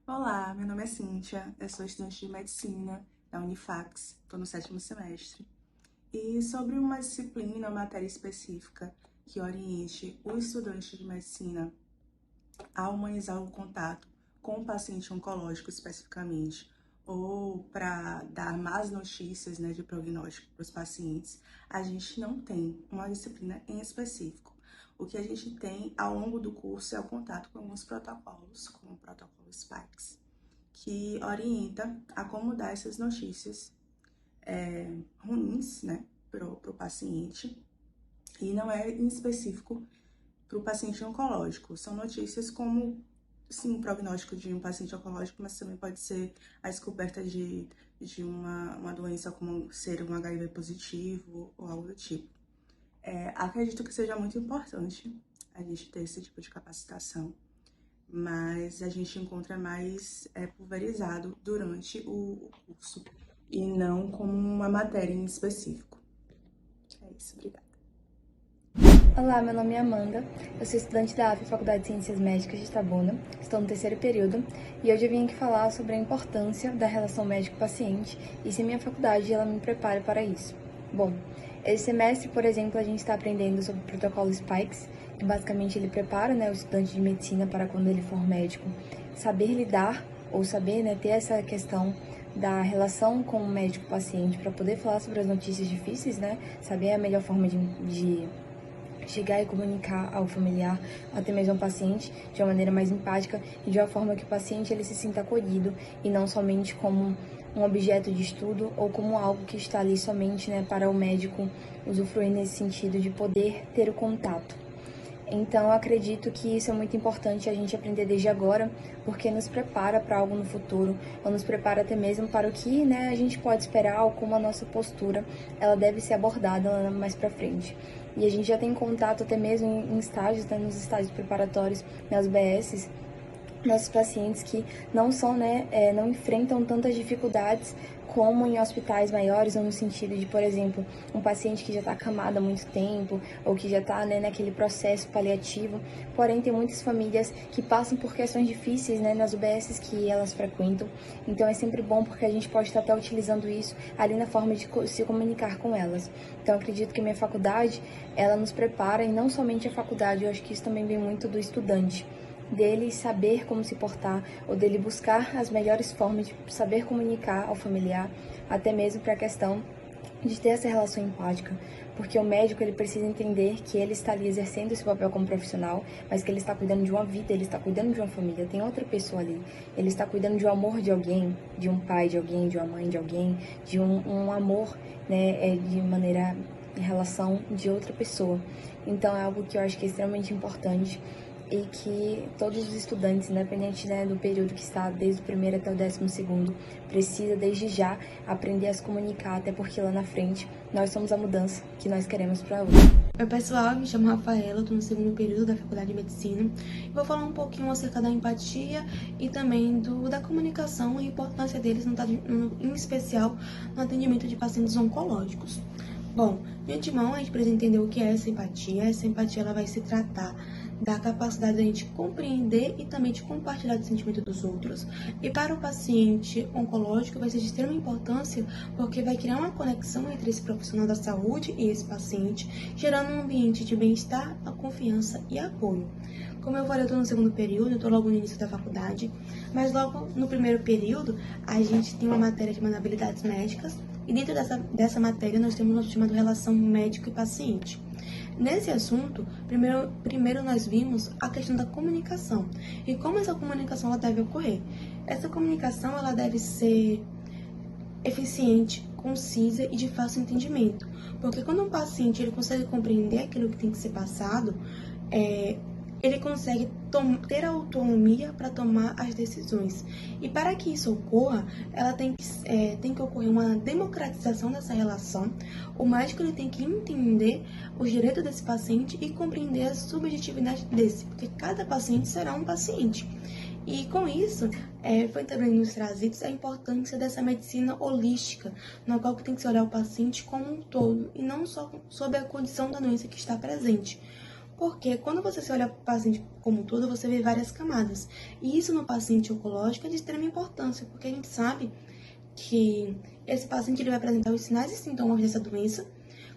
Olá, meu nome é Cíntia, eu sou estudante de Medicina da Unifax, estou no 7º semestre. E sobre uma disciplina ou matéria específica que oriente o estudante de Medicina a humanizar o contato com o paciente oncológico especificamente, ou para dar más notícias, de prognóstico para os pacientes, a gente não tem uma disciplina em específico. O que a gente tem ao longo do curso é o contato com alguns protocolos, como o protocolo SPIKES, que orienta a como dar essas notícias ruins, para o paciente, e não é em específico para o paciente oncológico. São notícias como, sim, o prognóstico de um paciente oncológico, mas também pode ser a descoberta de uma doença como ser um HIV positivo ou algo do tipo. Acredito que seja muito importante a gente ter esse tipo de capacitação, mas a gente encontra mais pulverizado durante o curso e não como uma matéria em específico. É isso, obrigada. Olá, meu nome é Amanda, eu sou estudante da Faculdade de Ciências Médicas de Itabuna, estou no 3º período e hoje eu vim aqui falar sobre a importância da relação médico-paciente e se minha faculdade ela me prepara para isso. Bom, esse semestre, por exemplo, a gente está aprendendo sobre o protocolo SPIKES, que basicamente ele prepara o estudante de medicina para quando ele for médico saber lidar ou saber ter essa questão da relação com o médico-paciente para poder falar sobre as notícias difíceis, saber a melhor forma de chegar e comunicar ao familiar, até mesmo ao paciente, de uma maneira mais empática e de uma forma que o paciente ele se sinta acolhido e não somente como um objeto de estudo ou como algo que está ali somente para o médico usufruir nesse sentido de poder ter o contato. Então, eu acredito que isso é muito importante a gente aprender desde agora, porque nos prepara para algo no futuro, ou nos prepara até mesmo para o que a gente pode esperar, ou como a nossa postura ela deve ser abordada mais para frente. E a gente já tem contato até mesmo em estágios, nos estágios preparatórios, nas BSs, nossos pacientes que não são, não enfrentam tantas dificuldades como em hospitais maiores, ou no sentido de, por exemplo, um paciente que já está acamado há muito tempo, ou que já está naquele processo paliativo. Porém, tem muitas famílias que passam por questões difíceis nas UBSs que elas frequentam. Então, é sempre bom porque a gente pode estar até utilizando isso ali na forma de se comunicar com elas. Então, acredito que a minha faculdade, ela nos prepara, e não somente a faculdade, eu acho que isso também vem muito do estudante, dele saber como se portar, ou dele buscar as melhores formas de saber comunicar ao familiar, até mesmo para a questão de ter essa relação empática, porque o médico ele precisa entender que ele está ali exercendo esse papel como profissional, mas que ele está cuidando de uma vida, ele está cuidando de uma família, tem outra pessoa ali, ele está cuidando de um amor de alguém, de um pai de alguém, de uma mãe de alguém, de um amor, de maneira em relação de outra pessoa. Então é algo que eu acho que é extremamente importante e que todos os estudantes, independente do período que está, desde o primeiro até o 12º, precisa desde já aprender a se comunicar, até porque lá na frente nós somos a mudança que nós queremos para hoje. Oi pessoal, me chamo Rafaela, estou no 2º período da Faculdade de Medicina e vou falar um pouquinho acerca da empatia e também da comunicação e a importância deles, em especial no atendimento de pacientes oncológicos. Bom, de antemão a gente precisa entender o que é essa empatia. Essa empatia ela vai se tratar da capacidade da gente compreender e também de compartilhar o sentimento dos outros. E para o paciente oncológico vai ser de extrema importância porque vai criar uma conexão entre esse profissional da saúde e esse paciente, gerando um ambiente de bem-estar, a confiança e apoio. Como eu falei, eu estou no 2º período, eu estou logo no início da faculdade, mas logo no 1º período a gente tem uma matéria de habilidades médicas e dentro dessa matéria nós temos o chamado relação médico e paciente. Nesse assunto, primeiro nós vimos a questão da comunicação e como essa comunicação ela deve ocorrer. Essa comunicação ela deve ser eficiente, concisa e de fácil entendimento, porque quando um paciente ele consegue compreender aquilo que tem que ser passado, ele consegue ter autonomia para tomar as decisões. E para que isso ocorra, ela tem que ocorrer uma democratização dessa relação. O médico ele tem que entender os direitos desse paciente e compreender a subjetividade desse, porque cada paciente será um paciente. E com isso, foi também nos trazidos a importância dessa medicina holística, na qual tem que se olhar o paciente como um todo, e não só sobre a condição da doença que está presente. Porque quando você se olha para o paciente como um todo, você vê várias camadas. E isso no paciente oncológico é de extrema importância, porque a gente sabe que esse paciente ele vai apresentar os sinais e sintomas dessa doença,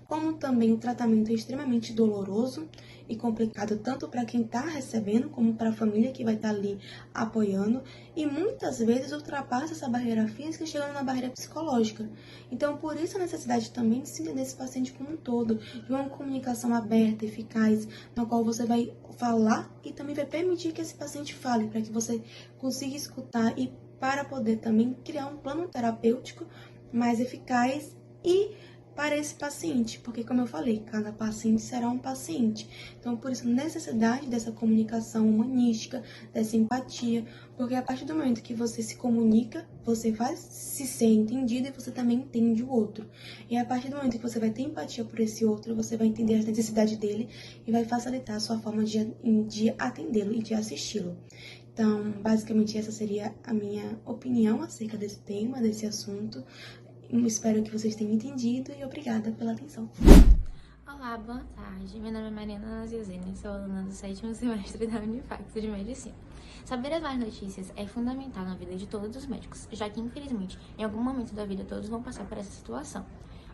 como também o tratamento é extremamente doloroso e complicado tanto para quem está recebendo como para a família que vai estar ali apoiando, e muitas vezes ultrapassa essa barreira física chegando na barreira psicológica. Então, por isso a necessidade também de se entender esse paciente como um todo, de uma comunicação aberta, eficaz, na qual você vai falar e também vai permitir que esse paciente fale, para que você consiga escutar e para poder também criar um plano terapêutico mais eficaz e para esse paciente, porque como eu falei, cada paciente será um paciente. Então, por isso, necessidade dessa comunicação humanística, dessa empatia, porque a partir do momento que você se comunica, você vai se ser entendido e você também entende o outro. E a partir do momento que você vai ter empatia por esse outro, você vai entender as necessidades dele e vai facilitar a sua forma de atendê-lo e de assisti-lo. Então, basicamente, essa seria a minha opinião acerca desse tema, desse assunto. Espero que vocês tenham entendido e obrigada pela atenção. Olá, boa tarde. Meu nome é Mariana Nazizene, sou aluna do 7º semestre da Unifax de Medicina. Saber as más notícias é fundamental na vida de todos os médicos, já que, infelizmente, em algum momento da vida todos vão passar por essa situação.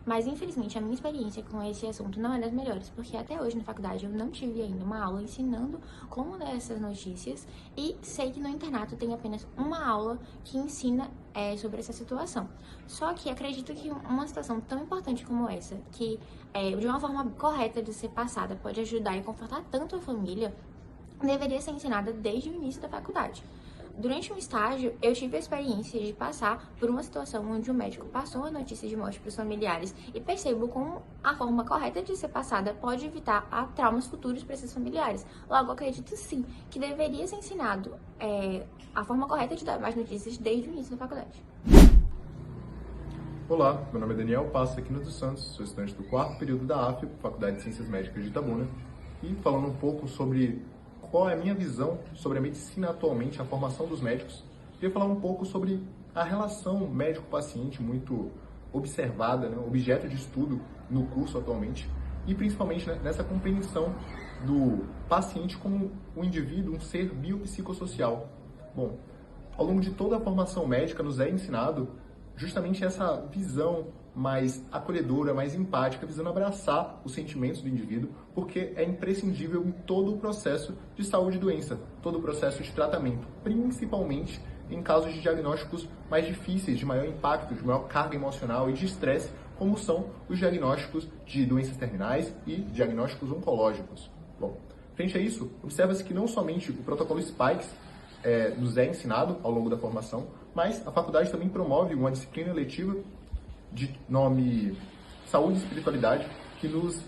Mas, infelizmente, a minha experiência com esse assunto não é das melhores, porque até hoje na faculdade eu não tive ainda uma aula ensinando como dar essas notícias e sei que no internato tem apenas uma aula que ensina sobre essa situação. Só que acredito que uma situação tão importante como essa, que de uma forma correta de ser passada pode ajudar e confortar tanto a família, deveria ser ensinada desde o início da faculdade. Durante um estágio, eu tive a experiência de passar por uma situação onde o médico passou a notícia de morte para os familiares e percebo como a forma correta de ser passada pode evitar traumas futuros para esses familiares. Logo, acredito sim que deveria ser ensinado a forma correta de dar mais notícias desde o início da faculdade. Olá, meu nome é Daniel Passos Aquino dos Santos, sou estudante do 4º período da AF, Faculdade de Ciências Médicas de Itabuna, e falando um pouco sobre qual é a minha visão sobre a medicina atualmente, a formação dos médicos, queria falar um pouco sobre a relação médico-paciente muito observada, né, objeto de estudo no curso atualmente, e principalmente nessa compreensão do paciente como um indivíduo, um ser biopsicossocial. Bom, ao longo de toda a formação médica nos é ensinado justamente essa visão mais acolhedora, mais empática, visando abraçar os sentimentos do indivíduo, porque é imprescindível em todo o processo de saúde e doença, todo o processo de tratamento, principalmente em casos de diagnósticos mais difíceis, de maior impacto, de maior carga emocional e de estresse, como são os diagnósticos de doenças terminais e diagnósticos oncológicos. Bom, frente a isso, observa-se que não somente o protocolo SPIKES nos é ensinado ao longo da formação, mas a faculdade também promove uma disciplina eletiva de nome Saúde e Espiritualidade, que nos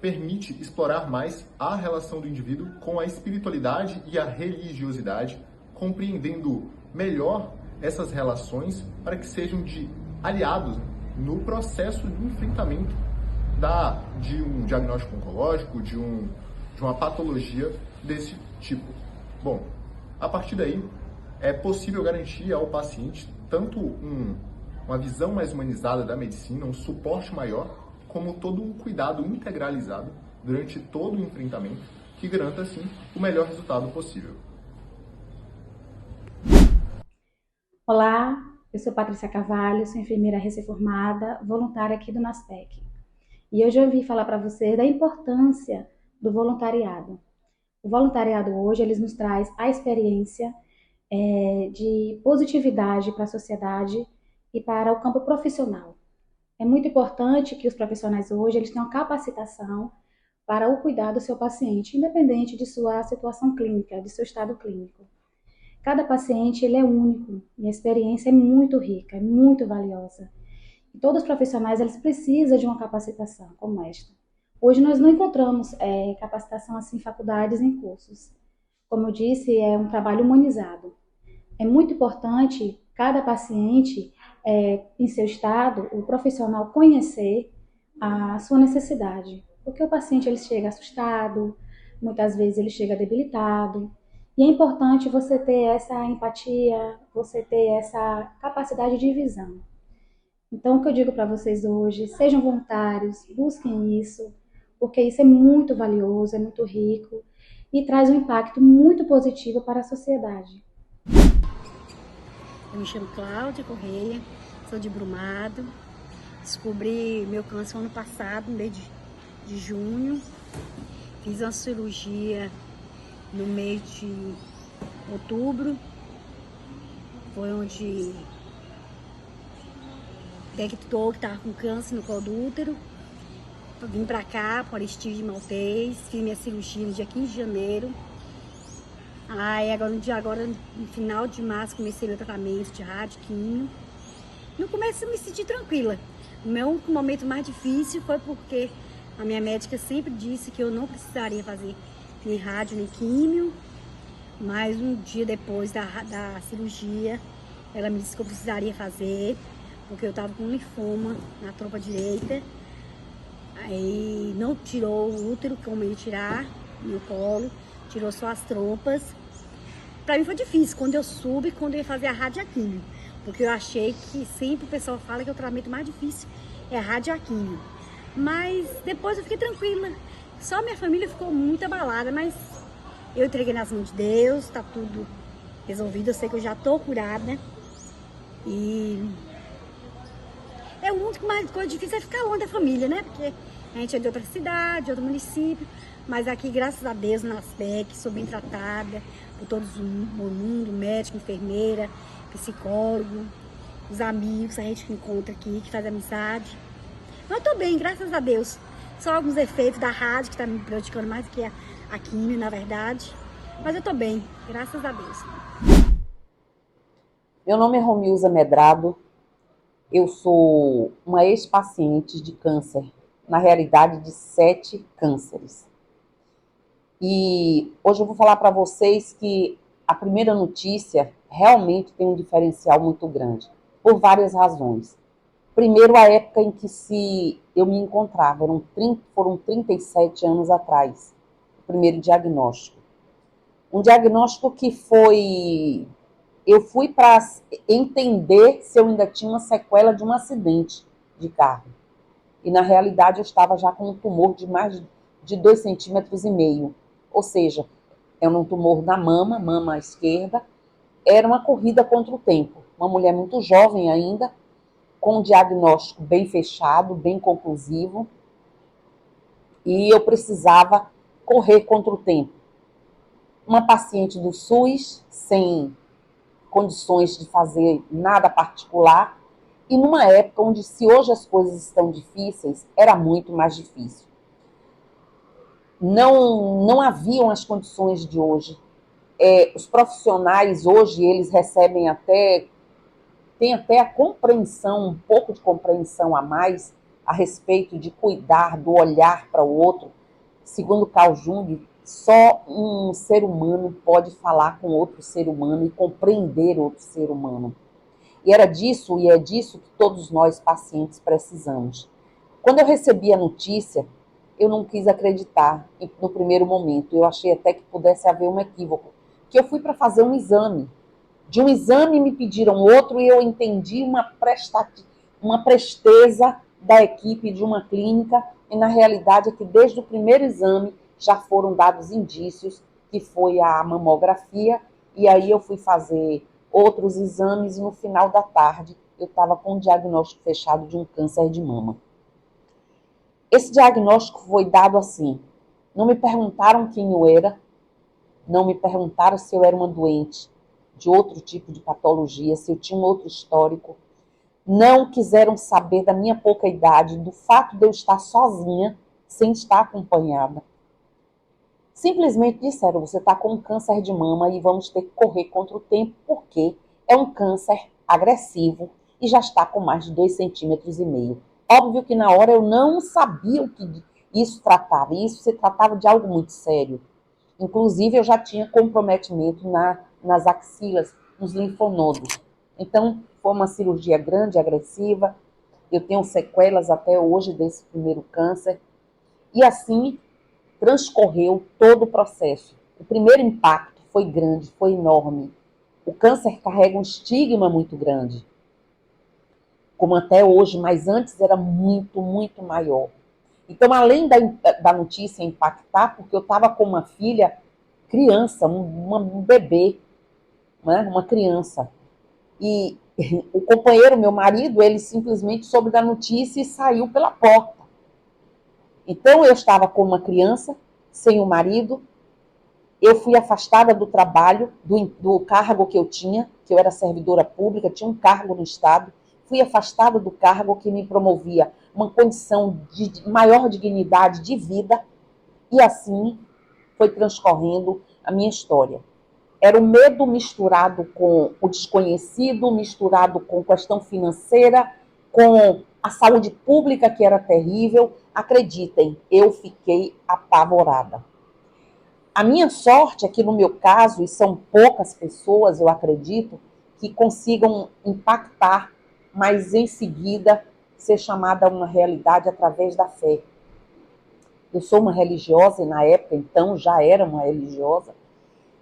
permite explorar mais a relação do indivíduo com a espiritualidade e a religiosidade, compreendendo melhor essas relações para que sejam de aliados no processo de enfrentamento de um diagnóstico oncológico, de uma patologia desse tipo. Bom, a partir daí, é possível garantir ao paciente tanto uma visão mais humanizada da medicina, um suporte maior, como todo um cuidado integralizado durante todo o enfrentamento, que garanta, assim, o melhor resultado possível. Olá, eu sou Patrícia Carvalho, sou enfermeira recém-formada, voluntária aqui do NASPEC. E hoje eu vim falar para vocês da importância do voluntariado. O voluntariado hoje, ele nos traz a experiência de positividade para a sociedade e para o campo profissional. É muito importante que os profissionais hoje eles tenham capacitação para o cuidado do seu paciente, independente de sua situação clínica, de seu estado clínico. Cada paciente ele é único e a experiência é muito rica, é muito valiosa. E todos os profissionais eles precisam de uma capacitação como esta. Hoje nós não encontramos capacitação assim em faculdades, em cursos. Como eu disse, é um trabalho humanizado. É muito importante cada paciente, em seu estado, o profissional conhecer a sua necessidade. Porque o paciente ele chega assustado, muitas vezes ele chega debilitado. E é importante você ter essa empatia, você ter essa capacidade de visão. Então, o que eu digo para vocês hoje, sejam voluntários, busquem isso, porque isso é muito valioso, é muito rico e traz um impacto muito positivo para a sociedade. Eu me chamo Cláudia Correia, sou de Brumado. Descobri meu câncer ano passado, no mês de junho. Fiz uma cirurgia no mês de outubro. Foi onde detectou que estava com câncer no colo do útero. Vim pra cá, por Aristíide de Maltês, fiz minha cirurgia no dia 15 de janeiro. Aí agora no final de março, comecei meu tratamento de rádio, químio. No começo eu me senti tranquila. O meu único momento mais difícil foi porque a minha médica sempre disse que eu não precisaria fazer nem rádio, nem químio. Mas um dia depois da cirurgia, ela me disse que eu precisaria fazer, porque eu estava com linfoma na trompa direita. Aí não tirou o útero, como ia tirar, meu colo, tirou só as trompas. Pra mim foi difícil, quando eu soube, quando eu ia fazer a radioquímio, porque eu achei que sempre o pessoal fala que o tratamento mais difícil é a radioquímio. Mas depois eu fiquei tranquila, só minha família ficou muito abalada, mas eu entreguei nas mãos de Deus, tá tudo resolvido, eu sei que eu já tô curada. E é o único mais coisa difícil é ficar longe da família, né? Porque a gente é de outra cidade, de outro município, mas aqui, graças a Deus, na ASPEC, sou bem tratada por todo mundo, médico, enfermeira, psicólogo, os amigos, a gente que encontra aqui, que faz amizade. Mas eu tô bem, graças a Deus. Só alguns efeitos da rádio, que tá me prejudicando mais do que a químio, na verdade. Mas eu tô bem, graças a Deus. Meu nome é Romilza Medrado. Eu sou uma ex-paciente de câncer, na realidade de 7 cânceres. E hoje eu vou falar para vocês que a primeira notícia realmente tem um diferencial muito grande, por várias razões. Primeiro, a época em que eu me encontrava, foram 37 anos atrás, o primeiro diagnóstico. Um diagnóstico que eu fui para entender se eu ainda tinha uma sequela de um acidente de carro. E na realidade eu estava já com um tumor de mais de 2,5 centímetros. Ou seja, era um tumor na mama esquerda. Era uma corrida contra o tempo. Uma mulher muito jovem ainda, com um diagnóstico bem fechado, bem conclusivo. E eu precisava correr contra o tempo. Uma paciente do SUS, sem condições de fazer nada particular, e numa época onde, se hoje as coisas estão difíceis, era muito mais difícil. Não haviam as condições de hoje. Os profissionais hoje, eles recebem tem até a compreensão, um pouco de compreensão a mais a respeito de cuidar, do olhar para o outro. Segundo Carl Jung, só um ser humano pode falar com outro ser humano e compreender outro ser humano. E é disso que todos nós pacientes precisamos. Quando eu recebi a notícia, eu não quis acreditar no primeiro momento. Eu achei até que pudesse haver um equívoco. Que eu fui para fazer um exame. De um exame me pediram outro e eu entendi uma presteza da equipe de uma clínica. E na realidade é que desde o primeiro exame já foram dados indícios, que foi a mamografia. E aí eu fui fazer outros exames e no final da tarde eu estava com um diagnóstico fechado de um câncer de mama. Esse diagnóstico foi dado assim. Não me perguntaram quem eu era, não me perguntaram se eu era uma doente de outro tipo de patologia, se eu tinha um outro histórico. Não quiseram saber da minha pouca idade, do fato de eu estar sozinha, sem estar acompanhada. Simplesmente disseram, você está com um câncer de mama e vamos ter que correr contra o tempo, porque é um câncer agressivo e já está com mais de 2,5 centímetros. Óbvio que na hora eu não sabia o que isso tratava, e isso se tratava de algo muito sério. Inclusive eu já tinha comprometimento nas axilas, nos linfonodos. Então foi uma cirurgia grande, agressiva, eu tenho sequelas até hoje desse primeiro câncer, e assim transcorreu todo o processo. O primeiro impacto foi grande, foi enorme. O câncer carrega um estigma muito grande, como até hoje, mas antes era muito, muito maior. Então, além da notícia impactar, porque eu estava com uma filha criança, um bebê, né? Uma criança. E o companheiro, meu marido, ele simplesmente soube da notícia e saiu pela porta. Então, eu estava com uma criança, sem o marido, eu fui afastada do trabalho, do cargo que eu tinha, que eu era servidora pública, tinha um cargo no Estado, fui afastada do cargo que me promovia uma condição de maior dignidade de vida, e assim foi transcorrendo a minha história. Era o medo misturado com o desconhecido, misturado com questão financeira, com a saúde pública, que era terrível. Acreditem, eu fiquei apavorada. A minha sorte é que, no meu caso, e são poucas pessoas, eu acredito, que consigam impactar, mas em seguida ser chamada a uma realidade através da fé. Eu sou uma religiosa, e na época, então, já era uma religiosa,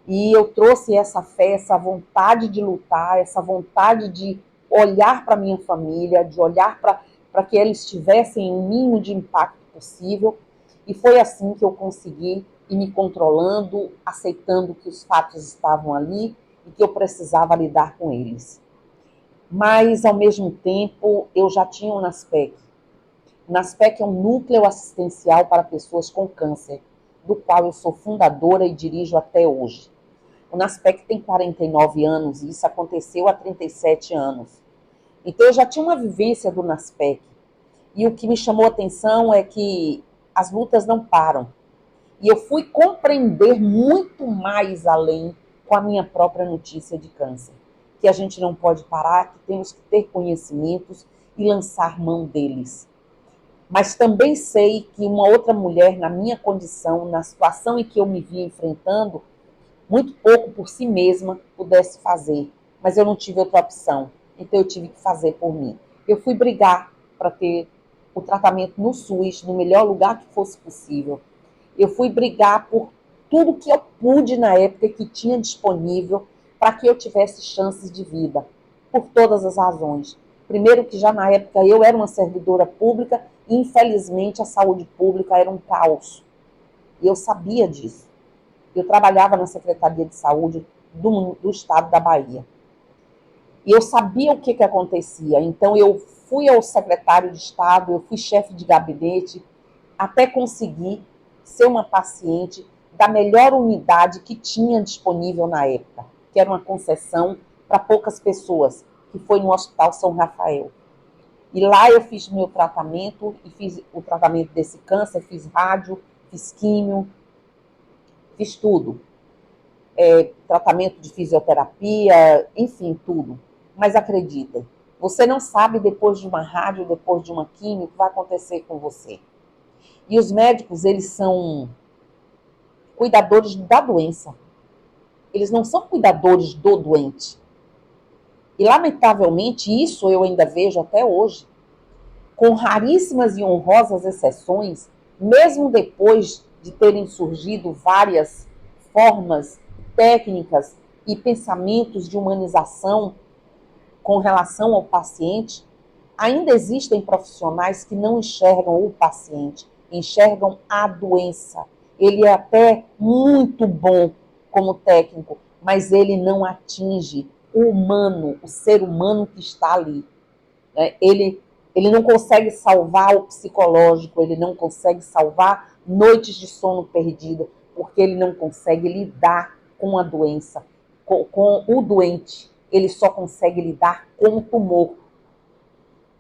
e eu trouxe essa fé, essa vontade de lutar, essa vontade de olhar para a minha família, de olhar para que eles tivessem o mínimo de impacto possível, e foi assim que eu consegui ir me controlando, aceitando que os fatos estavam ali e que eu precisava lidar com eles. Mas, ao mesmo tempo, eu já tinha o NASPEC. O NASPEC é um núcleo assistencial para pessoas com câncer, do qual eu sou fundadora e dirijo até hoje. O NASPEC tem 49 anos e isso aconteceu há 37 anos. Então, eu já tinha uma vivência do NASPEC. E o que me chamou a atenção é que as lutas não param. E eu fui compreender muito mais além com a minha própria notícia de câncer. Que a gente não pode parar, que temos que ter conhecimentos e lançar mão deles. Mas também sei que uma outra mulher, na minha condição, na situação em que eu me via enfrentando, muito pouco por si mesma pudesse fazer. Mas eu não tive outra opção. Então eu tive que fazer por mim. Eu fui brigar para ter o tratamento no SUS, no melhor lugar que fosse possível. Eu fui brigar por tudo que eu pude na época que tinha disponível para que eu tivesse chances de vida, por todas as razões. Primeiro que já na época eu era uma servidora pública e infelizmente a saúde pública era um caos. E eu sabia disso. Eu trabalhava na Secretaria de Saúde do Estado da Bahia. E eu sabia o que acontecia. Então eu fui ao secretário de Estado, eu fui chefe de gabinete, até conseguir ser uma paciente da melhor unidade que tinha disponível na época, que era uma concessão para poucas pessoas, que foi no Hospital São Rafael. E lá eu fiz meu tratamento, e fiz o tratamento desse câncer, fiz rádio, fiz químio, fiz tudo. Tratamento de fisioterapia, enfim, tudo. Mas acreditem, você não sabe depois de uma rádio, depois de uma químio, o que vai acontecer com você. E os médicos, eles são cuidadores da doença. Eles não são cuidadores do doente. E, lamentavelmente, isso eu ainda vejo até hoje. Com raríssimas e honrosas exceções, mesmo depois de terem surgido várias formas, técnicas e pensamentos de humanização com relação ao paciente, ainda existem profissionais que não enxergam o paciente, enxergam a doença. Ele é até muito bom como técnico, mas ele não atinge o humano, o ser humano que está ali. Ele não consegue salvar o psicológico, ele não consegue salvar noites de sono perdida, porque ele não consegue lidar com a doença, com o doente. Ele só consegue lidar com o tumor,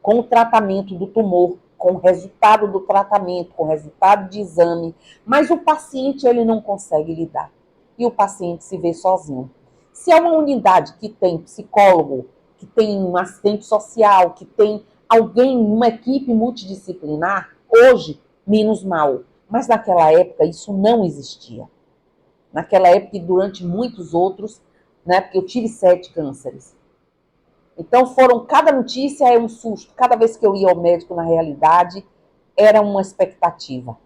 com o tratamento do tumor, com o resultado do tratamento, com o resultado de exame. Mas o paciente, ele não consegue lidar. E o paciente se vê sozinho. Se é uma unidade que tem psicólogo, que tem um assistente social, que tem alguém, uma equipe multidisciplinar, hoje, menos mal. Mas naquela época isso não existia. Naquela época e durante muitos outros, né, porque eu tive 7 cânceres. Então cada notícia é um susto. Cada vez que eu ia ao médico, na realidade, era uma expectativa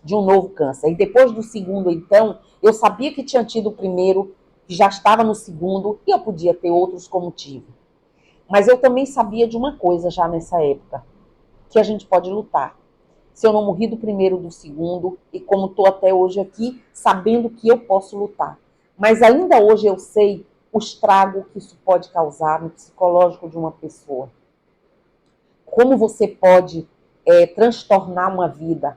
de um novo câncer. E depois do segundo, então, eu sabia que tinha tido o primeiro, que já estava no segundo, e eu podia ter outros como tive. Mas eu também sabia de uma coisa já nessa época, que a gente pode lutar. se eu não morri do primeiro, do segundo, e como estou até hoje aqui, sabendo que eu posso lutar. Mas ainda hoje eu sei o estrago que isso pode causar no psicológico de uma pessoa. Como você pode transtornar uma vida,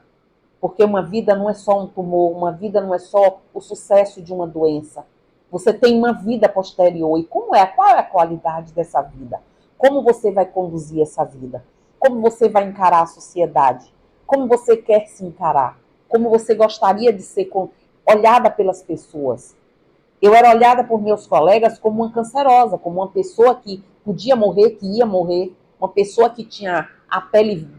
porque uma vida não é só um tumor, uma vida não é só o sucesso de uma doença. Você tem uma vida posterior. E qual é a qualidade dessa vida? Como você vai conduzir essa vida? Como você vai encarar a sociedade? Como você quer se encarar? Como você gostaria de ser olhada pelas pessoas? Eu era olhada por meus colegas como uma cancerosa, como uma pessoa que podia morrer, que ia morrer, uma pessoa que tinha a pele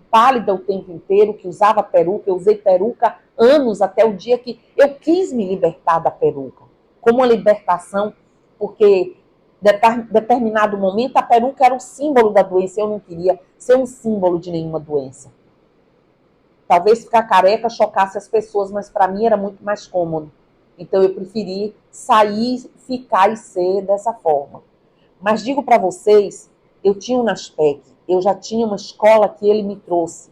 pálida o tempo inteiro, que usava peruca. Eu usei peruca anos, até o dia que eu quis me libertar da peruca. Como uma libertação, porque em determinado momento a peruca era o símbolo da doença. Eu não queria ser um símbolo de nenhuma doença. Talvez ficar careca chocasse as pessoas, mas para mim era muito mais cômodo. Então eu preferi sair, ficar e ser dessa forma. Mas digo para vocês, eu tinha o NASPEC, eu já tinha uma escola que ele me trouxe.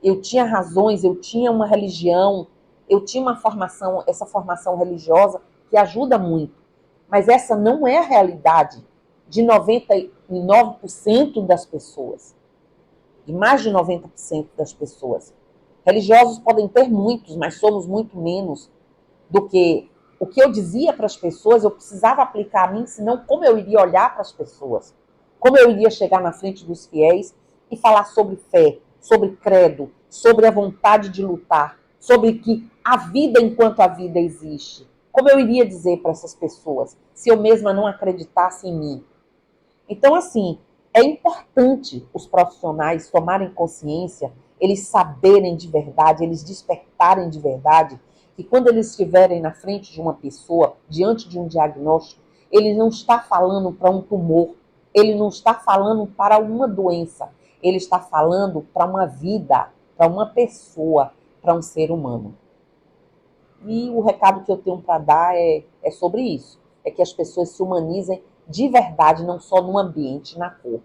Eu tinha razões, eu tinha uma religião, eu tinha uma formação, essa formação religiosa que ajuda muito. Mas essa não é a realidade de 99% das pessoas. De mais de 90% das pessoas. Religiosos podem ter muitos, mas somos muito menos do que o que eu dizia para as pessoas. Eu precisava aplicar a mim, senão como eu iria olhar para as pessoas? Como eu iria chegar na frente dos fiéis e falar sobre fé, sobre credo, sobre a vontade de lutar, sobre que a vida enquanto a vida existe? Como eu iria dizer para essas pessoas se eu mesma não acreditasse em mim? Então, assim, é importante os profissionais tomarem consciência, eles saberem de verdade, eles despertarem de verdade, que quando eles estiverem na frente de uma pessoa, diante de um diagnóstico, ele não está falando para um tumor, ele não está falando para uma doença, ele está falando para uma vida, para uma pessoa, para um ser humano. E o recado que eu tenho para dar é sobre isso, é que as pessoas se humanizem de verdade, não só no ambiente, na cor.